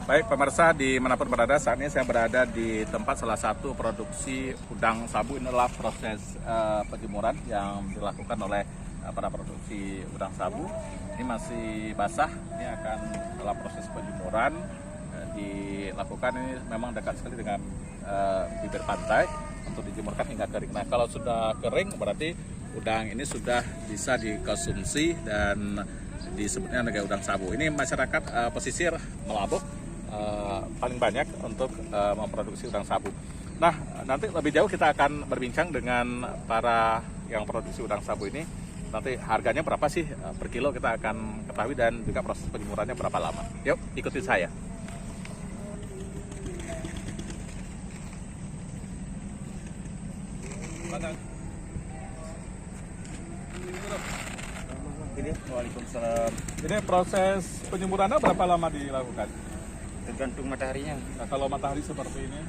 Baik pemirsa dimanapun berada, saat ini saya berada di tempat salah satu produksi udang sabu. Inilah proses penjemuran yang dilakukan oleh para produksi udang sabu. Ini masih basah, ini akan dalam proses penjemuran dilakukan. Ini memang dekat sekali dengan bibir pantai untuk dijemurkan hingga kering. Nah kalau sudah kering berarti udang ini sudah bisa dikonsumsi dan disebutnya sebagai udang sabu. Ini masyarakat pesisir Melabuh paling banyak untuk memproduksi udang sabu. Nah, nanti lebih jauh kita akan berbincang dengan para yang produksi udang sabu ini. Nanti harganya berapa sih per kilo kita akan ketahui, dan juga proses penjemurannya berapa lama. Yuk, ikuti saya. Waalaikumsalam. Ini proses penjemurannya berapa lama dilakukan? Tergantung mataharinya. Nah, kalau matahari seperti ini,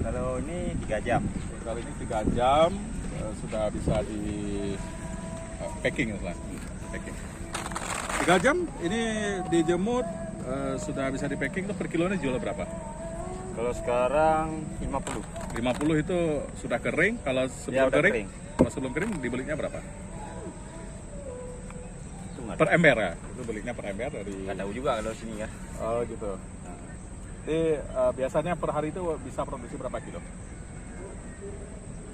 Kalau ini 3 jam. kali ini 3 jam sudah bisa di packing lah. Packing. 3 jam ini dijemur sudah bisa di packing. Itu per kilonya jual berapa? Kalau sekarang 50. 50 itu sudah kering. Kalau sebelum udah kering, kering. kalau sebelum kering dibelinya berapa? Itu nggak Per ember ya? Itu belinya per ember dari. tahu juga kalau sini ya. Oh gitu. Jadi biasanya per hari itu bisa produksi berapa kilo?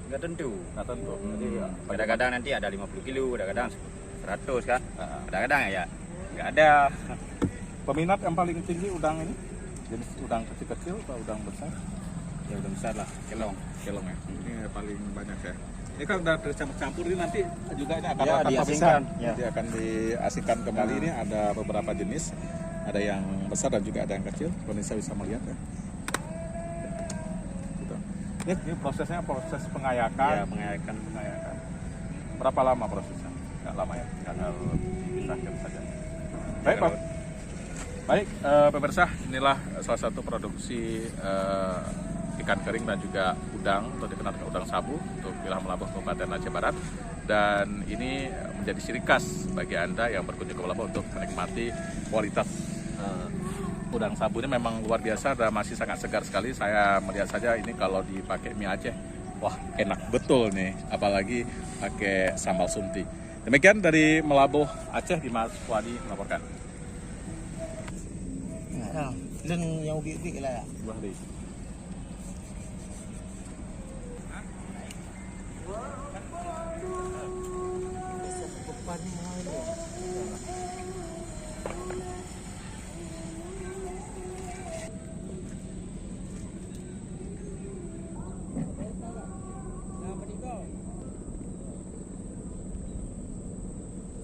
Nggak tentu. Nggak tentu. Jadi Kadang-kadang nanti ada 50 kilo, kadang-kadang 100 kan. Nah, Kadang-kadang ya nggak ada. peminat yang paling tinggi udang ini jenis udang kecil-kecil atau udang besar? Ya udah besar lah, kelong. Kelong ya. Ini paling banyak ya. Ini kan udah tercampur-campur, ini nanti juga ini akan Ya, tanpa diasingkan. pisah. Ya. Nanti akan diasingkan kembali. Ini ada beberapa jenis. Ada yang besar dan juga ada yang kecil. Pemirsa bisa melihat ya. Gitu. Ini prosesnya proses pengayakan. Ya, pengayakan. Berapa lama prosesnya? Nggak lama ya, tinggal dipisahkan saja. Baik Pak. Baik pemirsa, inilah salah satu produksi ikan kering dan juga udang, atau dikenal dengan udang sabu, untuk wilayah Melabuh Kabupaten Aceh Barat. Dan ini menjadi ciri khas bagi Anda yang berkunjung ke Melabuh untuk menikmati kualitas udang sabu. Ini memang luar biasa dan masih sangat segar sekali. Saya melihat saja ini kalau dipakai mie Aceh, wah enak betul nih, apalagi pakai sambal sunti. Demikian dari Melabuh Aceh, Dimas Wadi melaporkan. Dan yang ubi-ubi lah. Wah,